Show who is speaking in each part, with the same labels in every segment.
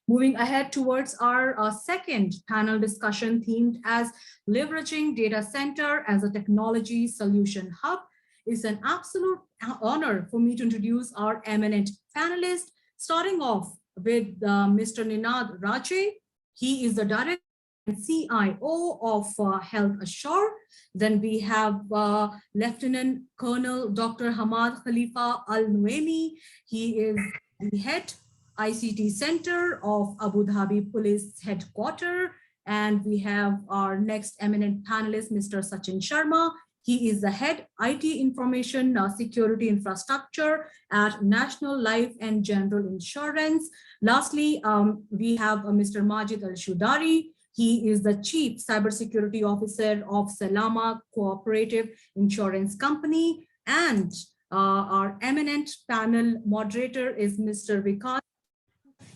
Speaker 1: Moving ahead towards our second panel discussion themed as leveraging data center as a technology solution hub, is an absolute honor for me to introduce our eminent panelists, starting off with Mr. Ninad Raje. He is the director and CIO of Health Assure. Then we have Lieutenant Colonel Dr. Hamad Khalifa Al Nuaimi. He is the head ICT Center of Abu Dhabi Police Headquarters. And we have our next eminent panelist, Mr. Sachin Sharma. He is the head IT Information Security Infrastructure at National Life and General Insurance. Lastly, we have Mr. Majid Al-Shudari. He is the Chief Cybersecurity Officer of Salama Cooperative Insurance Company. And our eminent panel moderator is Mr. Vikas.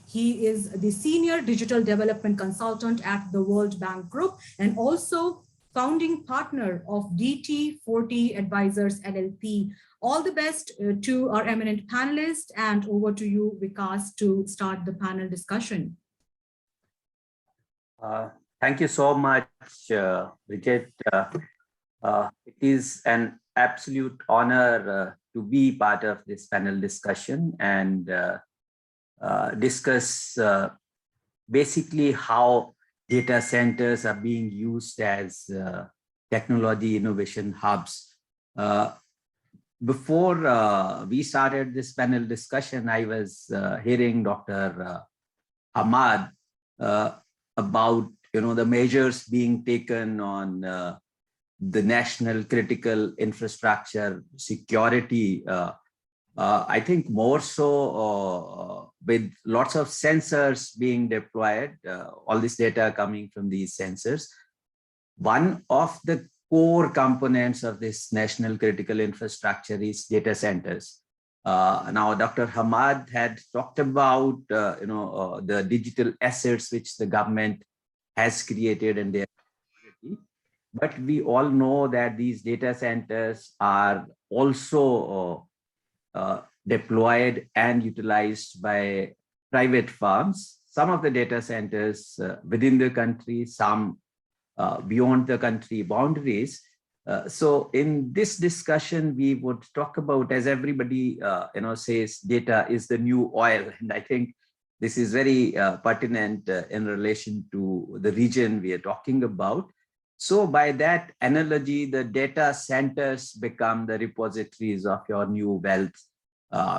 Speaker 1: He is the Senior Digital Development Consultant at the World Bank Group and also founding partner of DT40 Advisors LLP. All the best to our eminent panelists, and over to you, Vikas, to start the panel discussion.
Speaker 2: Thank you so much, Bridget. It is an absolute honor to be part of this panel discussion and discuss basically how data centers are being used as technology innovation hubs. Before we started this panel discussion, I was hearing Dr. Hamad about the measures being taken on the national critical infrastructure security. I think more so with lots of sensors being deployed, all this data coming from these sensors. One of the core components of this national critical infrastructure is data centers. Now, Dr. Hamad had talked about the digital assets which the government has created in their community. But we all know that these data centers are also deployed and utilized by private firms. Some of the data centers within the country, some beyond the country boundaries. So in this discussion, we would talk about, as everybody says, data is the new oil. And I think this is very pertinent in relation to the region we are talking about. So by that analogy, the data centers become the repositories of your new wealth,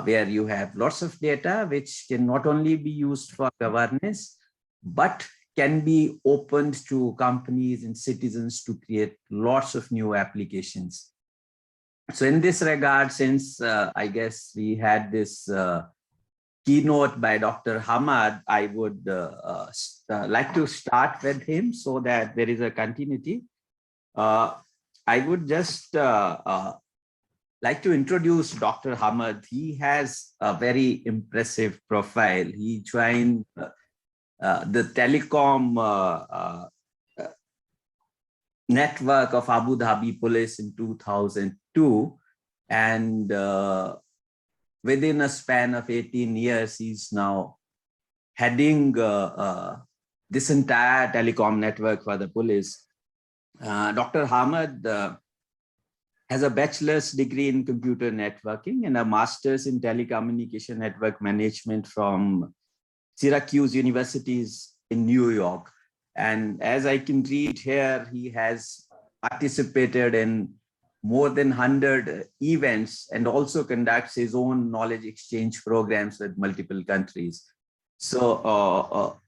Speaker 2: where you have lots of data, which can not only be used for governance, but can be opened to companies and citizens to create lots of new applications. So in this regard, since I guess we had this keynote by Dr. Hamad, I would like to start with him so that there is a continuity. I would just like to introduce Dr. Hamad. He has a very impressive profile. He joined the telecom network of Abu Dhabi Police in 2002, and within a span of 18 years, he's now heading this entire telecom network for the police. Dr. Hamad has a bachelor's degree in computer networking and a master's in telecommunication network management from Syracuse Universities in New York. And as I can read here, he has participated in more than 100 events and also conducts his own knowledge exchange programs with multiple countries. So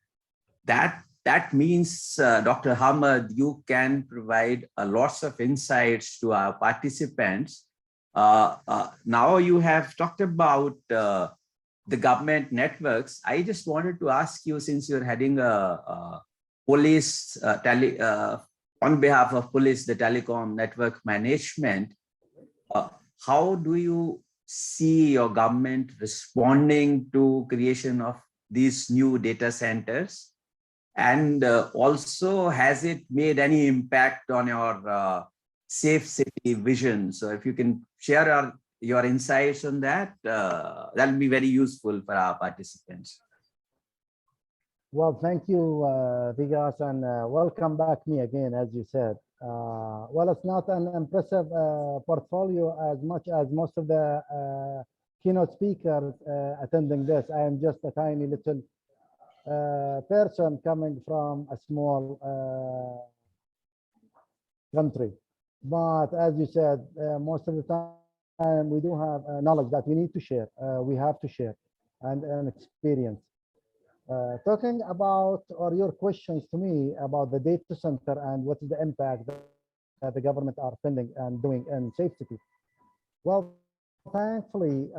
Speaker 2: that means, Dr. Hamad, you can provide lots of insights to our participants. Now you have talked about the government networks. I just wanted to ask you, since you're heading a police on behalf of police, the telecom network management, how do you see your government responding to creation of these new data centers? And also, has it made any impact on your safe city vision? So if you can share your insights on that, that'll be very useful for our participants.
Speaker 3: Well, thank you, Vigas, and welcome back me again, as you said. Well, it's not an impressive portfolio as much as most of the keynote speakers attending this. I am just a tiny little person coming from a small country. But as you said, most of the time we do have knowledge that we need to share. We have to share and an experience. Talking about, or your questions to me about the data center and what is the impact that the government are spending and doing in safe city. Well, thankfully,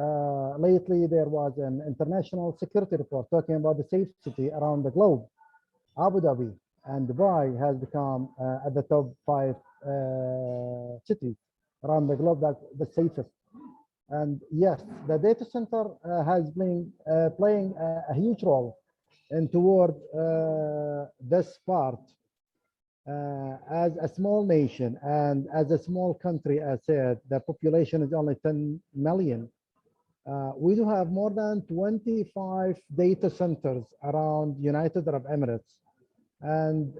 Speaker 3: lately there was an international security report talking about the safe city around the globe. Abu Dhabi and Dubai has become at the top 5 cities around the globe that the safest. And yes, the data center has been playing a huge role and toward this part as a small nation and as a small country. As said, the population is only 10 million. We do have more than 25 data centers around United Arab Emirates, and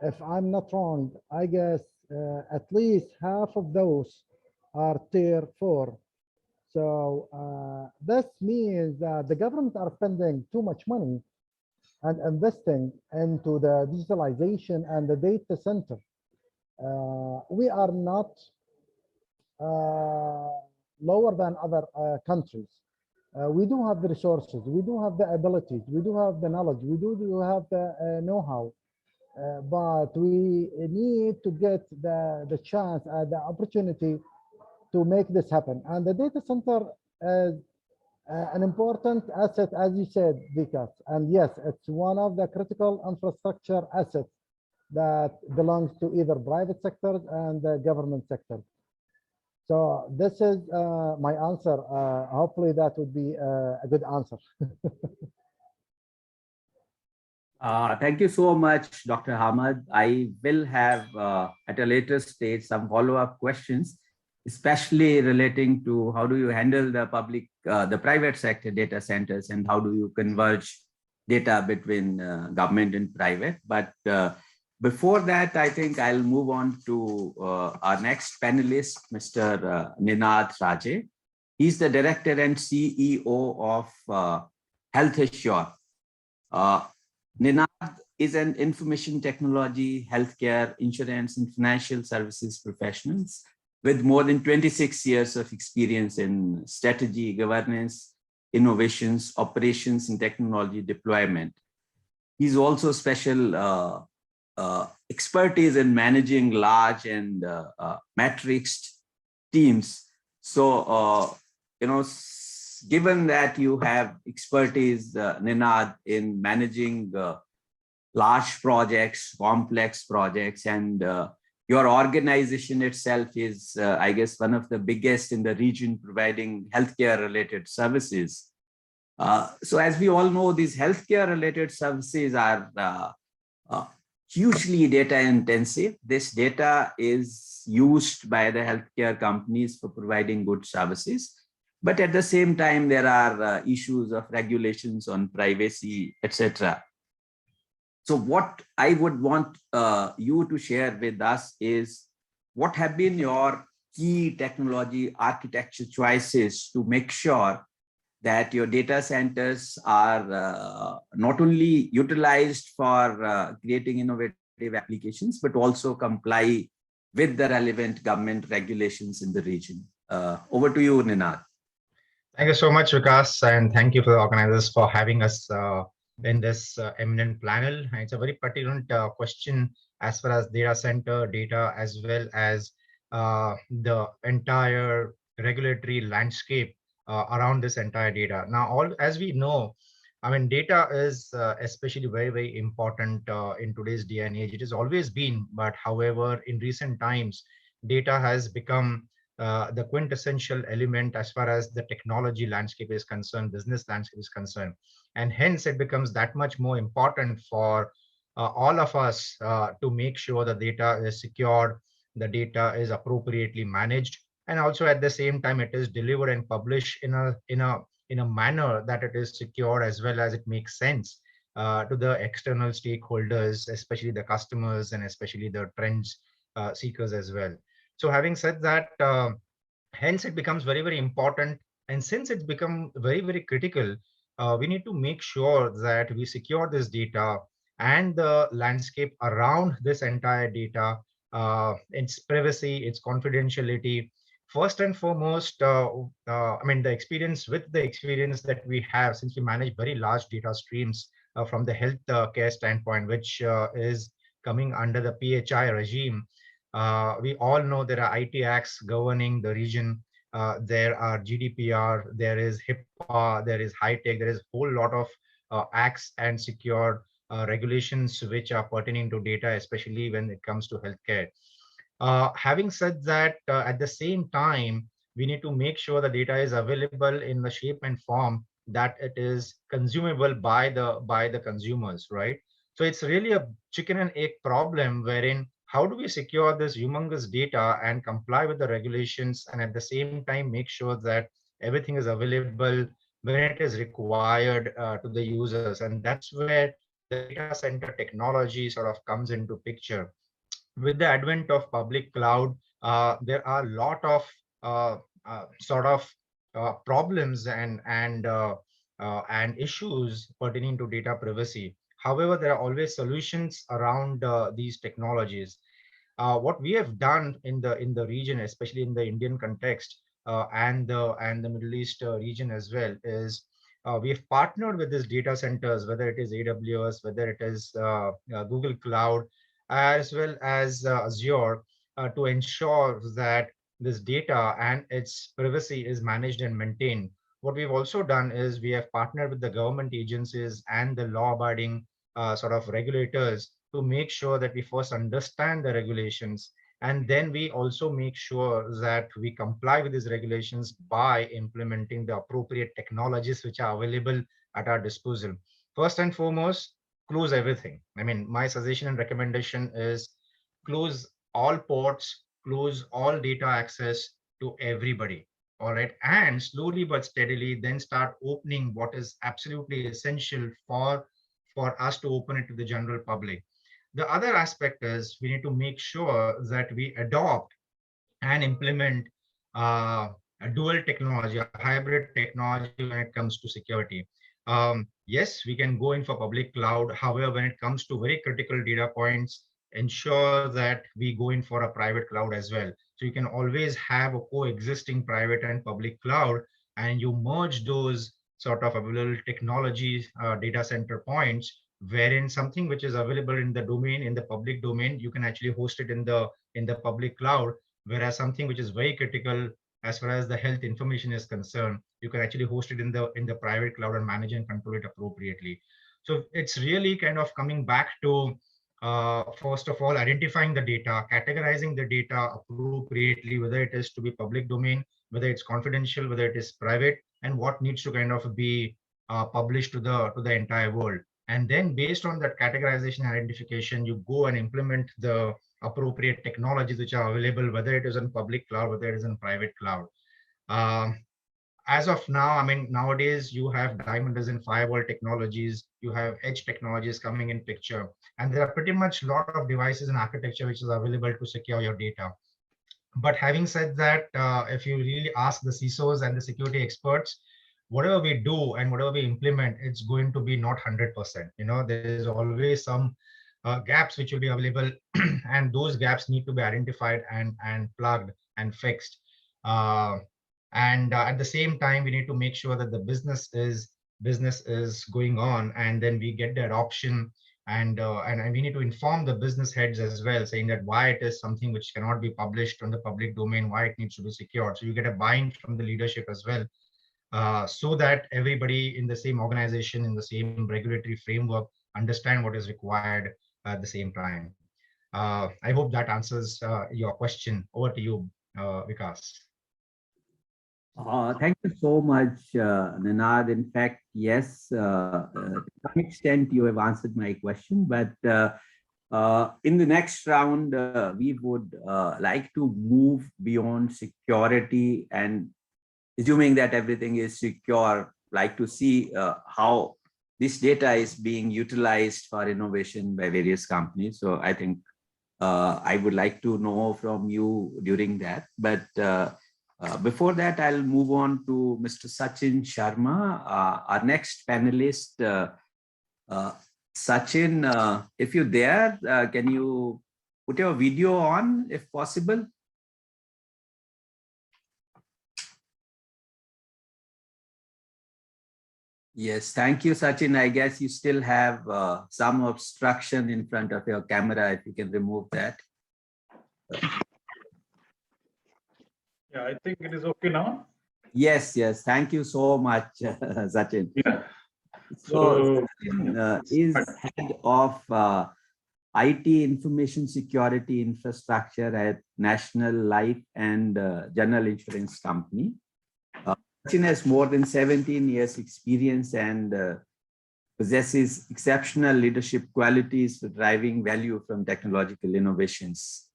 Speaker 3: if I'm not wrong, I guess at least half of those are tier 4. So this means that the government are spending too much money and investing into the digitalization and the data center. We are not lower than other countries. We do have the resources, we do have the abilities, we do have the knowledge, we do have the know-how, but we need to get the chance and the opportunity to make this happen. And the data center is an important asset, as you said, Vikas. And yes, it's one of the critical infrastructure assets that belongs to either private sectors and the government sector. So this is my answer. Hopefully that would be a good answer.
Speaker 2: Thank you so much, Dr. Hamad. I will have at a later stage some follow-up questions, especially relating to how do you handle the public, the private sector data centers, and how do you converge data between government and private. But before that, I think I'll move on to our next panelist, Mr. Ninad Raje. He's the director and CEO of Health Assure. Ninad is an information technology, healthcare, insurance, and financial services professionals with more than 26 years of experience in strategy, governance, innovations, operations, and technology deployment. He's also special expertise in managing large and matrixed teams. So, you know, given that you have expertise, Ninad, in managing large projects, complex projects, and your organization itself is, I guess, one of the biggest in the region providing healthcare-related services. So as we all know, these healthcare-related services are hugely data intensive. This data is used by the healthcare companies for providing good services. But at the same time, there are issues of regulations on privacy, etc. So what I would want you to share with us is what have been your key technology architecture choices to make sure that your data centers are not only utilized for creating innovative applications, but also comply with the relevant government regulations in the region. Over to you, Ninad.
Speaker 4: Thank you so much, Vikas, and thank you for the organizers for having us in this eminent panel. It's a very pertinent question as far as data center data, as well as the entire regulatory landscape around this entire data. Now, as we know, I mean, data is especially very, very important in today's day and age. It has always been, but however, in recent times, data has become the quintessential element as far as the technology landscape is concerned, business landscape is concerned. And hence it becomes that much more important for all of us to make sure the data is secured, the data is appropriately managed, and also at the same time it is delivered and published in a manner that it is secure as well as it makes sense. to the external stakeholders, especially the customers and especially the trends seekers as well. So having said that, hence it becomes very, very important. And since it's become very, very critical, we need to make sure that we secure this data and the landscape around this entire data, its privacy, its confidentiality. First and foremost, I mean, the experience that we have, since we manage very large data streams from the health care standpoint, which is coming under the PHI regime. We all know there are IT acts governing the region. There are GDPR, there is HIPAA, there is HITECH, there is a whole lot of acts and secure regulations which are pertaining to data, especially when it comes to healthcare. Having said that, at the same time, we need to make sure the data is available in the shape and form that it is consumable by the consumers, right? So it's really a chicken and egg problem, wherein how do we secure this humongous data and comply with the regulations, and at the same time make sure that everything is available when it is required to the users. And that's where the data center technology sort of comes into picture. With the advent of public cloud, there are a lot of sort of problems and issues pertaining to data privacy. However, there are always solutions around these technologies. What we have done in the region, especially in the Indian context and the Middle East region as well, is we have partnered with these data centers, whether it is AWS, whether it is Google Cloud, as well as Azure, to ensure that this data and its privacy is managed and maintained. What we've also done is we have partnered with the government agencies and the law-abiding sort of regulators to make sure that we first understand the regulations, and then we also make sure that we comply with these regulations by implementing the appropriate technologies which are available at our disposal. First and foremost, close everything. I mean, my suggestion and recommendation is close all ports, close all data access to everybody. All right. And slowly but steadily, then start opening what is absolutely essential for us to open it to the general public. The other aspect is we need to make sure that we adopt and implement a dual technology, a hybrid technology when it comes to security. Yes, we can go in for public cloud. However, when it comes to very critical data points, ensure that we go in for a private cloud as well. So you can always have a coexisting private and public cloud, and you merge those sort of available technology data center points, wherein something which is available in the domain, in the public domain, you can actually host it in the public cloud, whereas something which is very critical as far as the health information is concerned, you can actually host it in the private cloud and manage and control it appropriately. So it's really kind of coming back to first of all identifying the data, categorizing the data appropriately, whether it is to be public domain, whether it's confidential, whether it is private, and what needs to kind of be published to the entire world. And then based on that categorization and identification, you go and implement the appropriate technologies which are available, whether it is in public cloud, whether it is in private cloud. As of now, I mean, nowadays you have diamond dozen firewall technologies, you have edge technologies coming in picture, and there are pretty much a lot of devices and architecture which is available to secure your data. But having said that, if you really ask the CISOs and the security experts, whatever we do and whatever we implement, it's going to be not 100%. You know, there is always some gaps which will be available, and those gaps need to be identified and plugged and fixed. At the same time, we need to make sure that the business is going on, and then we get the adoption, and we need to inform the business heads as well, saying that why it is something which cannot be published on the public domain, why it needs to be secured. So you get a buy-in from the leadership as well, so that everybody in the same organization, in the same regulatory framework, understand what is required at the same time. I hope that answers your question. Over to you, Vikas.
Speaker 2: Thank you so much, Ninad. In fact, yes, to some extent you have answered my question, but in the next round, we would like to move beyond security, and assuming that everything is secure, like to see how this data is being utilized for innovation by various companies. So I think I would like to know from you during that. But before that, I'll move on to Mr. Sachin Sharma, our next panelist. Sachin, if you're there, can you put your video on if possible? Yes, thank you, Sachin. I guess you still have some obstruction in front of your camera, if you can remove that.
Speaker 5: Yeah, I think it is okay now.
Speaker 2: Yes, yes. Thank you so much, Sachin.
Speaker 5: Yeah.
Speaker 2: So Sachin is head of IT information security infrastructure at National Life and General Insurance Company. Sachin has more than 17 years experience and possesses exceptional leadership qualities for driving value from technological innovations.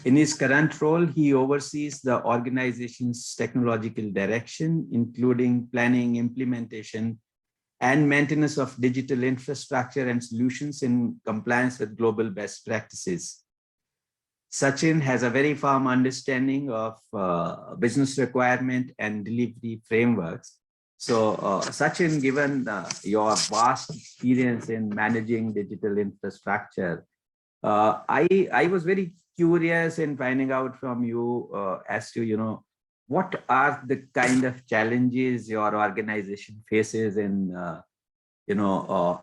Speaker 2: In his current role, he oversees the organization's technological direction, including planning, implementation, and maintenance of digital infrastructure and solutions in compliance with global best practices. Sachin has a very firm understanding of business requirement and delivery frameworks. So Sachin, given your vast experience in managing digital infrastructure, I was very curious in finding out from you as to, what are the kind of challenges your organization faces in,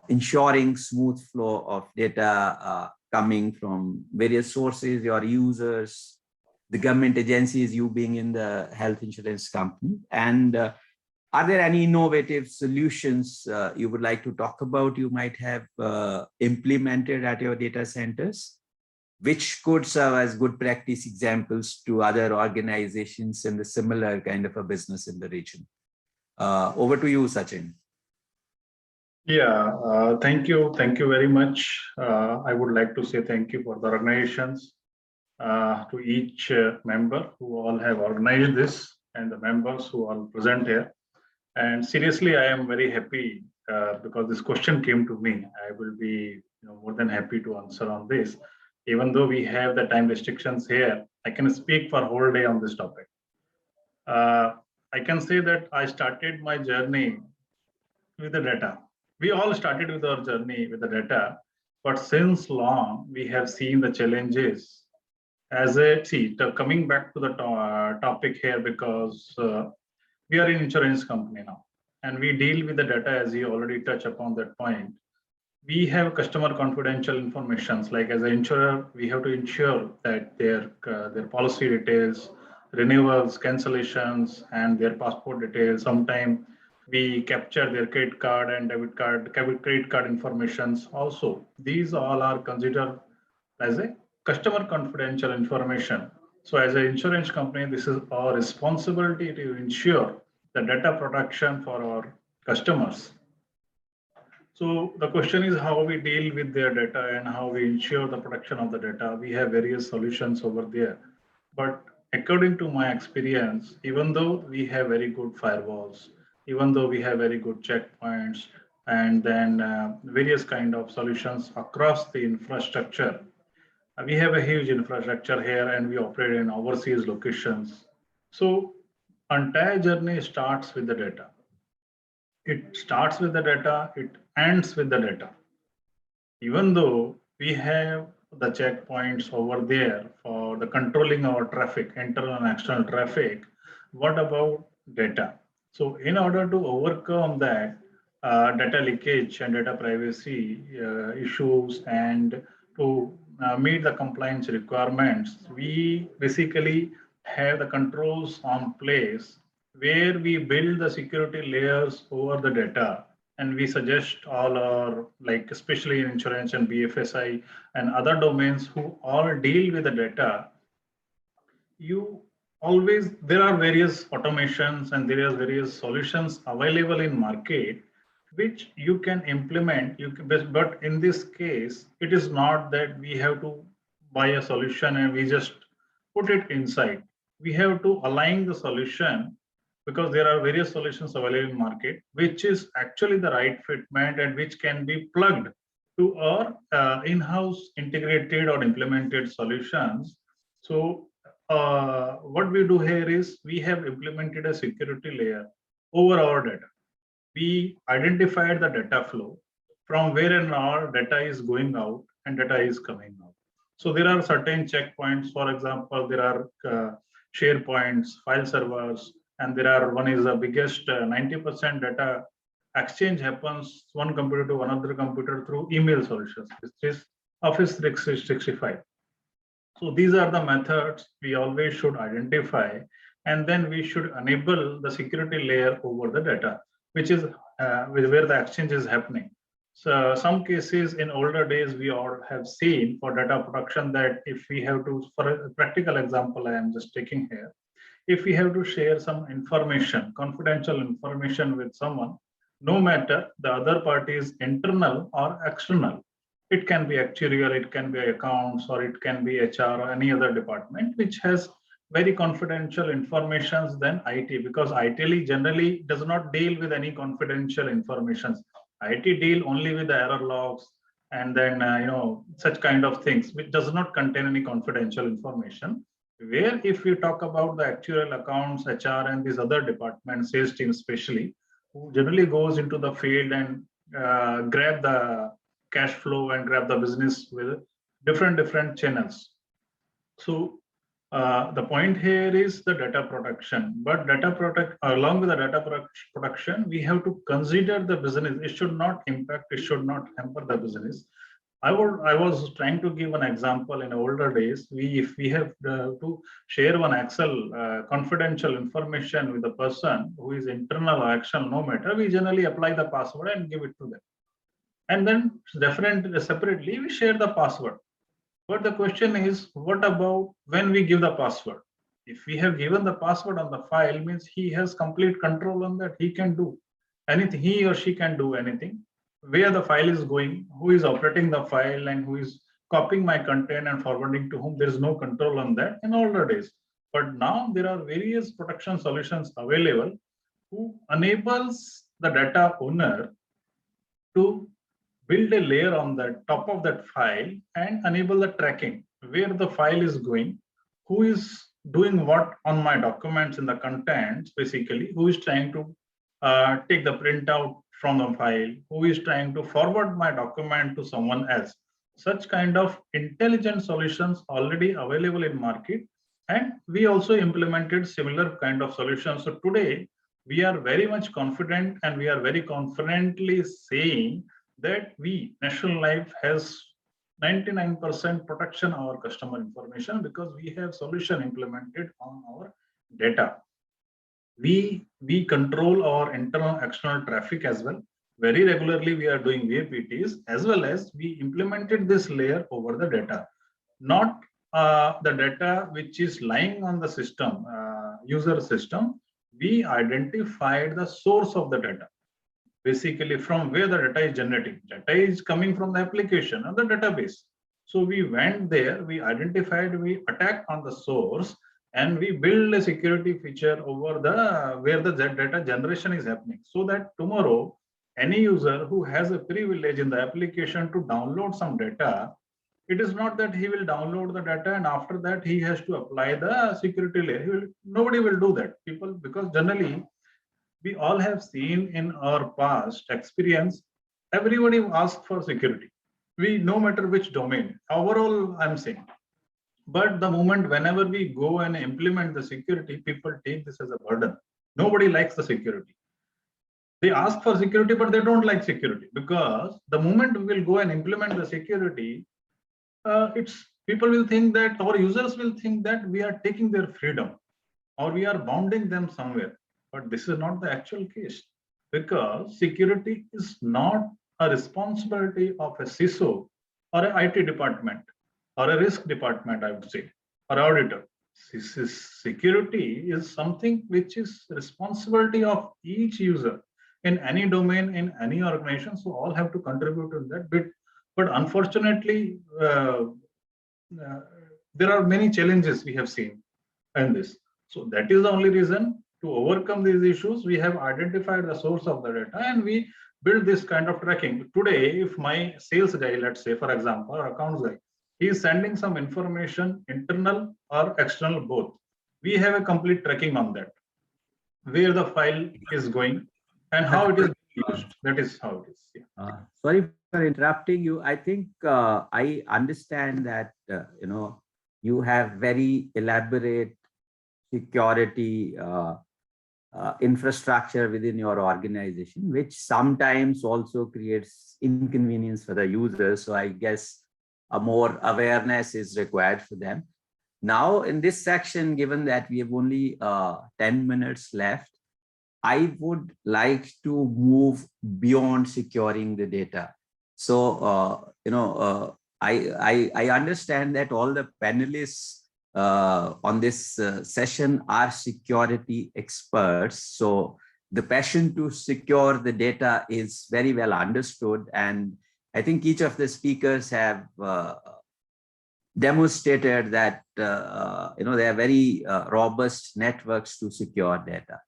Speaker 2: ensuring smooth flow of data coming from various sources, your users, the government agencies, you being in the health insurance company. And are there any innovative solutions you would like to talk about you might have implemented at your data centers, which could serve as good practice examples to other organizations in the similar kind of a business in the region? Over to you, Sachin.
Speaker 5: Yeah, thank you. Thank you very much. I would like to say thank you for the organizations, to each member who all have organized this and the members who are present here. And seriously, I am very happy because this question came to me. I will be more than happy to answer on this. Even though we have the time restrictions here, I can speak for a whole day on this topic. I can say that I started my journey with the data. We all started with our journey with the data, but since long we have seen the challenges. Coming back to the topic here, because we are an insurance company now, and we deal with the data, as you already touched upon that point. We have customer confidential informations. Like as an insurer, we have to ensure that their policy details, renewals, cancellations, and their passport details. Sometimes we capture their credit card and credit card informations. Also, these all are considered as a customer confidential information. So as an insurance company, this is our responsibility to ensure the data protection for our customers. So the question is how we deal with their data and how we ensure the protection of the data. We have various solutions over there. But according to my experience, even though we have very good firewalls, even though we have very good checkpoints, and then various kind of solutions across the infrastructure, we have a huge infrastructure here and we operate in overseas locations. So entire journey starts with the data. It starts with the data, it ends with the data. Even though we have the checkpoints over there for the controlling our traffic, internal and external traffic, what about data? So in order to overcome that data leakage and data privacy issues and to meet the compliance requirements, we basically have the controls on place where we build the security layers over the data, and we suggest all our, like especially in insurance and BFSI and other domains who all deal with the data, there are various automations and there are various solutions available in market which you can implement. But in this case, it is not that we have to buy a solution and we just put it inside. We have to align the solution because there are various solutions available in market, which is actually the right fitment and which can be plugged to our in-house integrated or implemented solutions. So what we do here is we have implemented a security layer over our data. We identified the data flow from where and our data is going out and data is coming out. So there are certain checkpoints. For example, there are SharePoints, file servers, and there are one is the biggest 90% data exchange happens one computer to another computer through email solutions. This is Office 365. So these are the methods we always should identify, and then we should enable the security layer over the data, which is where the exchange is happening. So some cases in older days, we all have seen for data protection that if we have to, for a practical example, I am just taking here, if we have to share some information, confidential information with someone, no matter the other party is internal or external, it can be actuarial, it can be accounts, or it can be HR or any other department which has very confidential information than IT, because IT generally does not deal with any confidential information. IT deal only with the error logs and then such kind of things which does not contain any confidential information. Where if we talk about the actuarial accounts, HR, and these other departments, sales team especially, who generally goes into the field and grab the cash flow and grab the business with different channels. So the point here is the data protection, but along with the data protection, we have to consider the business. It should not impact, it should not hamper the business. I was trying to give an example. In older days, if we have to share one Excel confidential information with a person who is internal or external, no matter, we generally apply the password and give it to them. And then separately, we share the password. But the question is, what about when we give the password? If we have given the password on the file, means he has complete control on that. He can do anything, he or she can do anything. Where the file is going, who is operating the file, and who is copying my content and forwarding to whom, there is no control on that in older days. But now there are various protection solutions available who enables the data owner to build a layer on the top of that file and enable the tracking, where the file is going, who is doing what on my documents in the contents, basically, who is trying to take the printout from the file, who is trying to forward my document to someone else. Such kind of intelligent solutions already available in market, and we also implemented similar kind of solutions. So today, we are very much confident, and we are very confidently saying that National Life has 99% protection of our customer information, because we have solution implemented on our data. We control our internal external traffic as well. Very regularly we are doing VAPTs, as well as we implemented this layer over the data, not the data which is lying on the system, user system. We identified the source of the data, basically from where the data is generating. Data is coming from the application or the database. So we went there, we identified, we attacked on the source, and we build a security feature over the where the data generation is happening, so that tomorrow any user who has a privilege in the application to download some data, it is not that he will download the data and after that he has to apply the security layer. Nobody will do that. Because generally we all have seen in our past experience, everybody asks for security. No matter which domain, overall I'm saying. But the moment whenever we go and implement the security, people take this as a burden. Nobody likes the security. They ask for security, but they don't like security, because the moment we will go and implement the security, people will think that, our users will think that we are taking their freedom or we are bounding them somewhere. But this is not the actual case, because security is not a responsibility of a CISO or an IT department or a risk department, I would say, or auditor. Security is something which is responsibility of each user in any domain, in any organization. So all have to contribute in that bit. But unfortunately, there are many challenges we have seen in this. So that is the only reason To overcome these issues, we have identified the source of the data and we build this kind of tracking. Today, if my sales guy, let's say, for example, or accounts guy, he is sending some information, internal or external both. We have a complete tracking on that, where the file is going and how it is being used. That is how it is. Yeah.
Speaker 2: Sorry for interrupting you. I think I understand that, you have very elaborate security infrastructure within your organization, which sometimes also creates inconvenience for the users. So I guess a more awareness is required for them. Now, in this section, given that we have only 10 minutes left, I would like to move beyond securing the data. So, I understand that all the panelists on this session are security experts. So the passion to secure the data is very well understood. And I think each of the speakers have demonstrated that, there are very robust networks to secure data.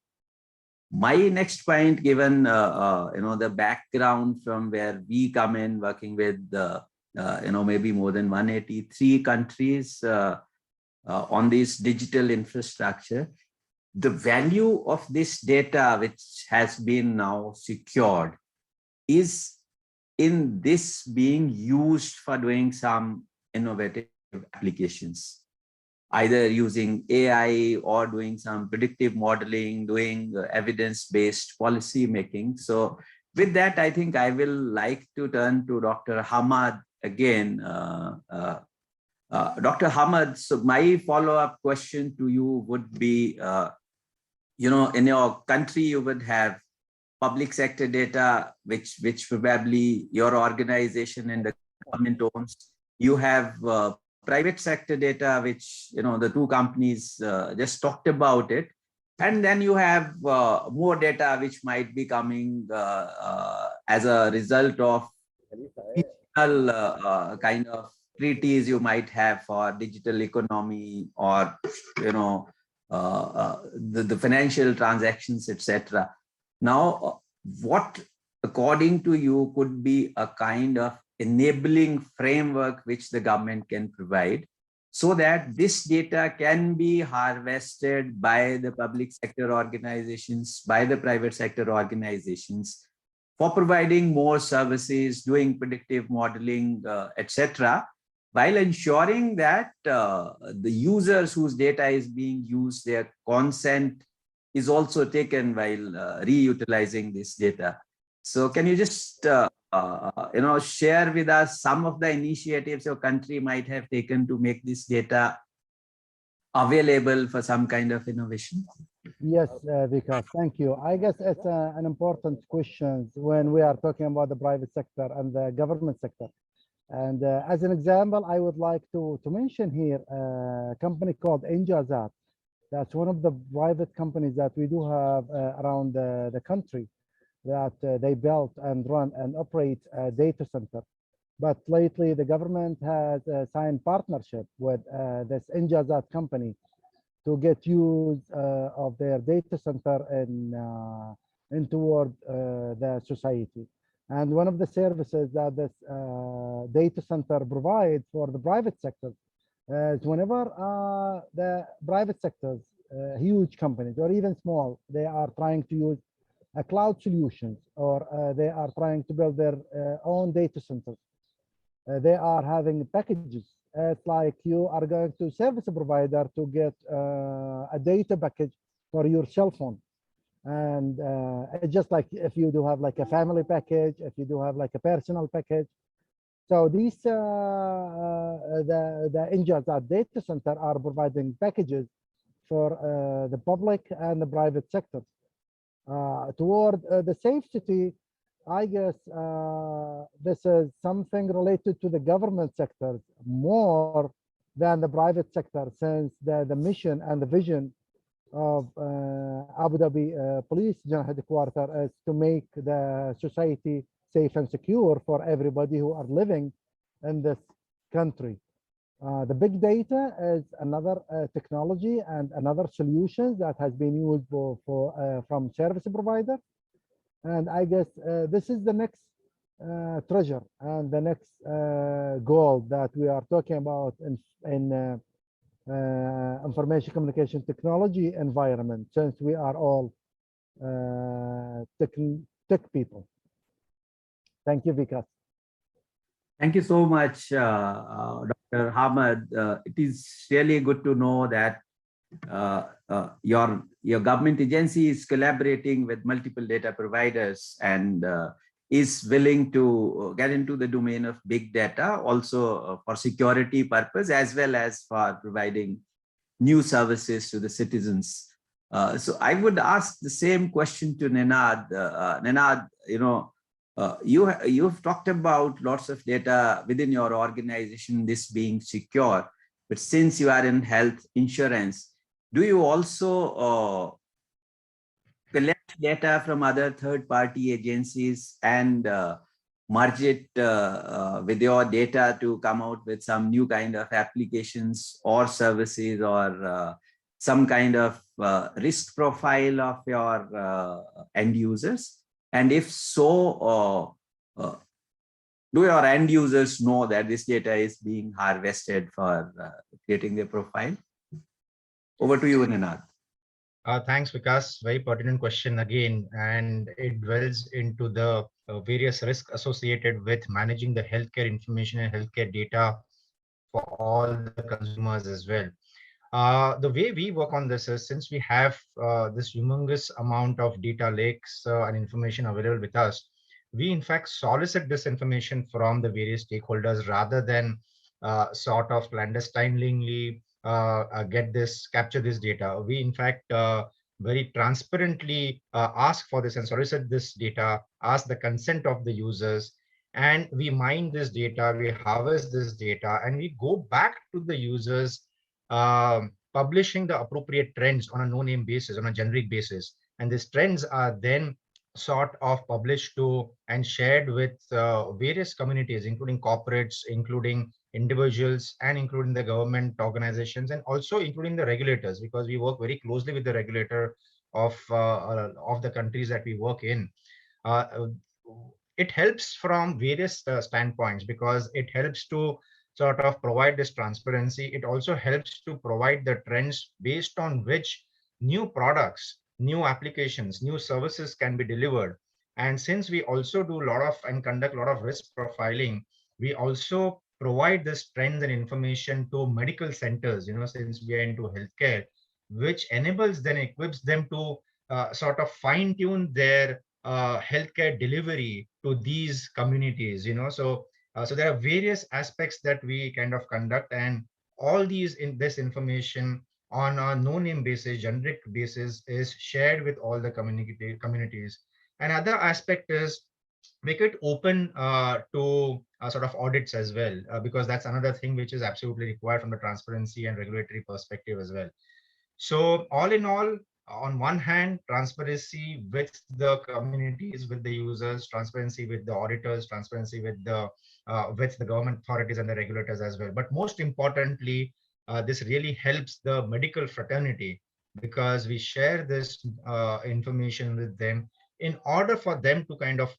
Speaker 2: My next point, given, the background from where we come in, working with, maybe more than 183 countries, on this digital infrastructure, the value of this data, which has been now secured, is in this being used for doing some innovative applications, either using AI or doing some predictive modeling, doing evidence-based policy making. So with that, I think I will like to turn to Dr. Hamad again. Dr. Hamad, so my follow-up question to you would be, in your country, you would have public sector data, which probably your organization and the government owns. You have private sector data, which, the two companies just talked about it. And then you have more data, which might be coming as a result of kind of treaties you might have for digital economy or, the financial transactions, etc. Now, what, according to you, could be a kind of enabling framework which the government can provide so that this data can be harvested by the public sector organizations, by the private sector organizations for providing more services, doing predictive modeling, etc., while ensuring that the users whose data is being used, their consent is also taken while reutilizing this data. So can you just share with us some of the initiatives your country might have taken to make this data available for some kind of innovation?
Speaker 3: Yes, Vikas, thank you. I guess it's an important question when we are talking about the private sector and the government sector. And as an example, I would like to mention here a company called Injazat. That's one of the private companies that we do have around the country, that they built and run and operate a data center. But lately, the government has signed partnership with this Injazat company to get use of their data center in toward the society. And one of the services that this data center provides for the private sector is whenever the private sectors, huge companies or even small, they are trying to use a cloud solutions or they are trying to build their own data centers. They are having packages. It's like you are going to service provider to get a data package for your cell phone. And it's just like if you do have like a family package, if you do have like a personal package. So these, the Injazat data center are providing packages for the public and the private sectors. Toward the safe city, I guess this is something related to the government sector more than the private sector, since the mission and the vision of Abu Dhabi Police General Headquarters is to make the society safe and secure for everybody who are living in this country. The big data is another technology and another solution that has been used from service provider. And I guess this is the next treasure and the next goal that we are talking about in information communication technology environment, since we are all tech people. Thank you, Vikas.
Speaker 2: Thank you so much, Dr. Hamad. It is really good to know that your government agency is collaborating with multiple data providers and is willing to get into the domain of big data, also for security purpose, as well as for providing new services to the citizens. So I would ask the same question to Nenad. Nenad, you've talked about lots of data within your organization, this being secure, but since you are in health insurance, do you also collect data from other third-party agencies and merge it with your data to come out with some new kind of applications or services or some kind of risk profile of your end users? And if so, do your end users know that this data is being harvested for creating their profile? Over to you, Nenad.
Speaker 4: Thanks, Vikas. Very pertinent question again, and it dwells into the various risks associated with managing the healthcare information and healthcare data for all the consumers as well. The way we work on this is, since we have this humongous amount of data lakes and information available with us, we in fact solicit this information from the various stakeholders rather than sort of clandestinely capture this data. We in fact very transparently ask for this and solicit this data, ask the consent of the users, and we mine this data, we harvest this data, and we go back to the users, publishing the appropriate trends on a no-name basis, on a generic basis. And these trends are then sort of published to and shared with various communities, including corporates, including individuals, and including the government organizations, and also including the regulators, because we work very closely with the regulator of the countries that we work in. It helps from various standpoints, because it helps to sort of provide this transparency. It also helps to provide the trends based on which new products, new applications, new services can be delivered. And since we also do a lot of and conduct a lot of risk profiling, we also provide this trends and information to medical centers, since we are into healthcare, which enables then equips them to sort of fine tune their healthcare delivery to these communities, so there are various aspects that we kind of conduct, and all this information on a no-name basis, generic basis, is shared with all the communities. Another aspect is make it open to sort of audits as well, because that's another thing which is absolutely required from the transparency and regulatory perspective as well. So all in all, on one hand, transparency with the communities, with the users, transparency with the auditors, transparency with the government authorities and the regulators as well. But most importantly, this really helps the medical fraternity, because we share this information with them in order for them to kind of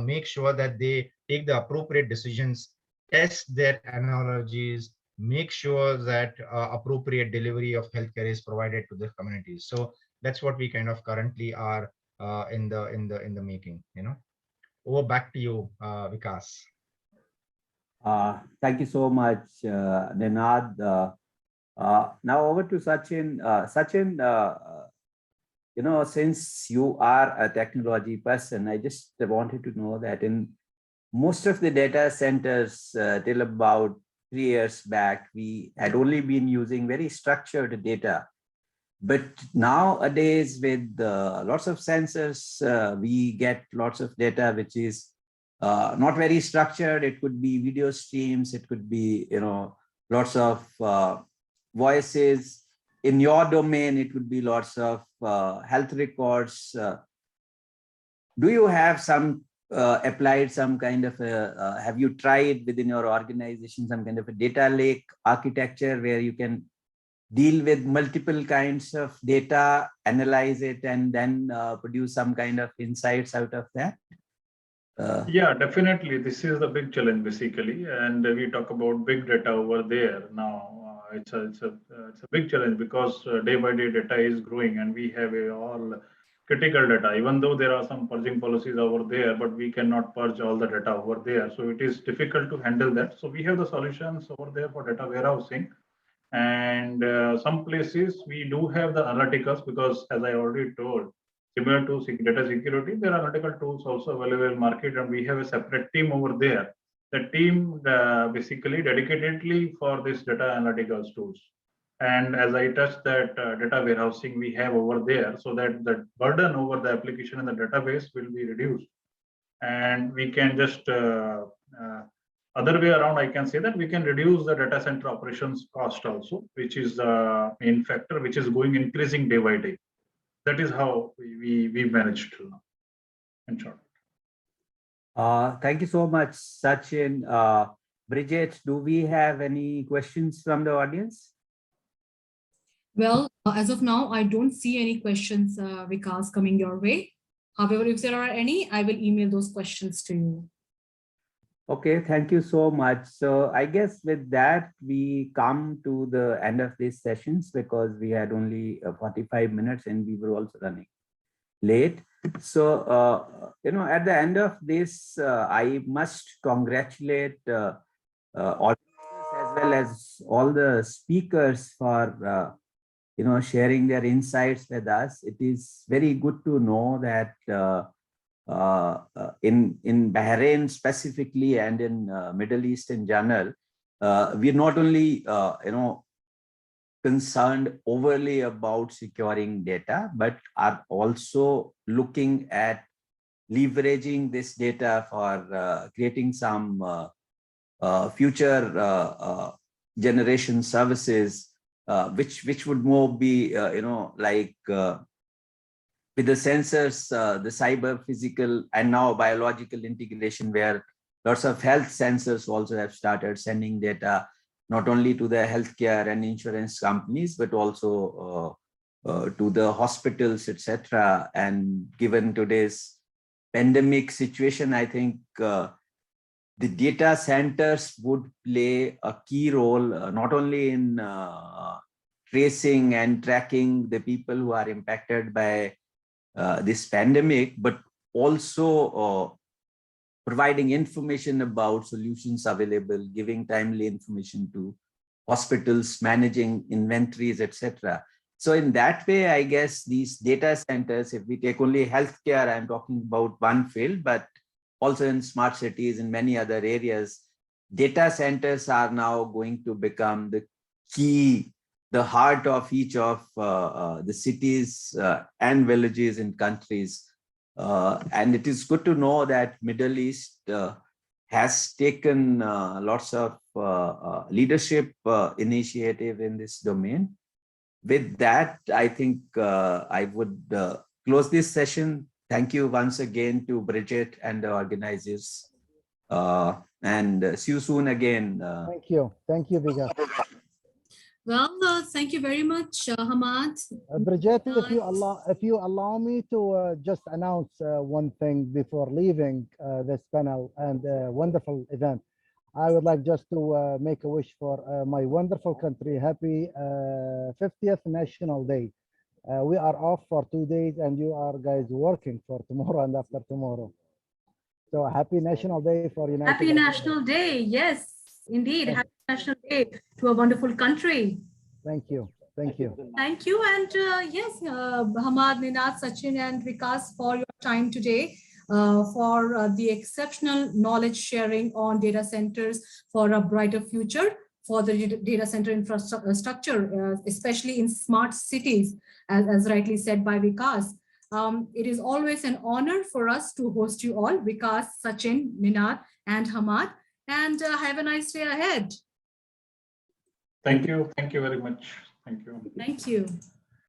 Speaker 4: make sure that they take the appropriate decisions, test their analogies, make sure that appropriate delivery of healthcare is provided to the communities. So that's what we kind of currently are in the making. Over back to you, Vikas.
Speaker 2: Thank you so much, Nenad. Now over to Sachin. Sachin, since you are a technology person, I just wanted to know that in most of the data centers till about 3 years back, we had only been using very structured data. But nowadays, with lots of sensors, we get lots of data which is not very structured. It could be video streams. It could be, lots of voices. In your domain, it would be lots of health records. Do you have some applied some kind of have you tried within your organization some kind of a data lake architecture where you can deal with multiple kinds of data, analyze it, and then produce some kind of insights out of that?
Speaker 5: Yeah, definitely. This is the big challenge basically, and we talk about big data over there now. It's a big challenge because day by day data is growing, and we have all critical data. Even though there are some purging policies over there, but we cannot purge all the data over there. So it is difficult to handle that. So we have the solutions over there for data warehousing. And some places we do have the analyticals because, as I already told, similar to data security, there are analytical tools also available in market, and we have a separate team over there. The team basically dedicatedly for this data analyticals tools. And as I touched that data warehousing we have over there, so that the burden over the application and the database will be reduced. And we can just other way around, I can say that we can reduce the data center operations cost also, which is the main factor, which is increasing day by day. That is how we managed to now, in short.
Speaker 2: Thank you so much, Sachin. Bridget, do we have any questions from the audience?
Speaker 1: Well, as of now, I don't see any questions, Vikas, coming your way. However, if there are any, I will email those questions to you.
Speaker 2: Okay, thank you so much. So I guess with that, we come to the end of these sessions because we had only 45 minutes and we were also running late. So, at the end of this, I must congratulate all as well as all the speakers for, sharing their insights with us. It is very good to know that in Bahrain specifically and in Middle East in general, we're not only concerned overly about securing data, but are also looking at leveraging this data for creating some future generation services, which would more be like with the sensors, the cyber, physical, and now biological integration, where lots of health sensors also have started sending data, not only to the healthcare and insurance companies, but also to the hospitals, etc. And given today's pandemic situation, I think the data centers would play a key role, not only in tracing and tracking the people who are impacted by this pandemic, but also providing information about solutions available, giving timely information to hospitals, managing inventories, etc. So in that way, I guess these data centers, if we take only healthcare, I'm talking about one field, but also in smart cities, in many other areas, data centers are now going to become the key, the heart of each of the cities and villages in countries. And it is good to know that Middle East has taken lots of leadership initiative in this domain. With that, I think I would close this session. Thank you once again to Bridget and the organizers. And see you soon again.
Speaker 3: Thank you. Thank you, Vikas.
Speaker 1: Well, thank you very much, Hamad.
Speaker 3: Bridget, if you allow me to just announce one thing before leaving this panel and wonderful event, I would like just to make a wish for my wonderful country. Happy 50th National Day. We are off for 2 days, and you are guys working for tomorrow and after tomorrow. So happy National Day for United.
Speaker 1: Happy National Day. Yes, indeed. Happy National Day to a wonderful country.
Speaker 3: Thank you. Thank you.
Speaker 1: Thank you. And yes, Hamad, Ninad, Sachin, and Vikas for your time today, for the exceptional knowledge sharing on data centers for a brighter future, for the data center infrastructure, especially in smart cities, as rightly said by Vikas. It is always an honor for us to host you all, Vikas, Sachin, Ninad, and Hamad, and have a nice day ahead.
Speaker 5: Thank you. Thank you very much. Thank you.
Speaker 1: Thank you.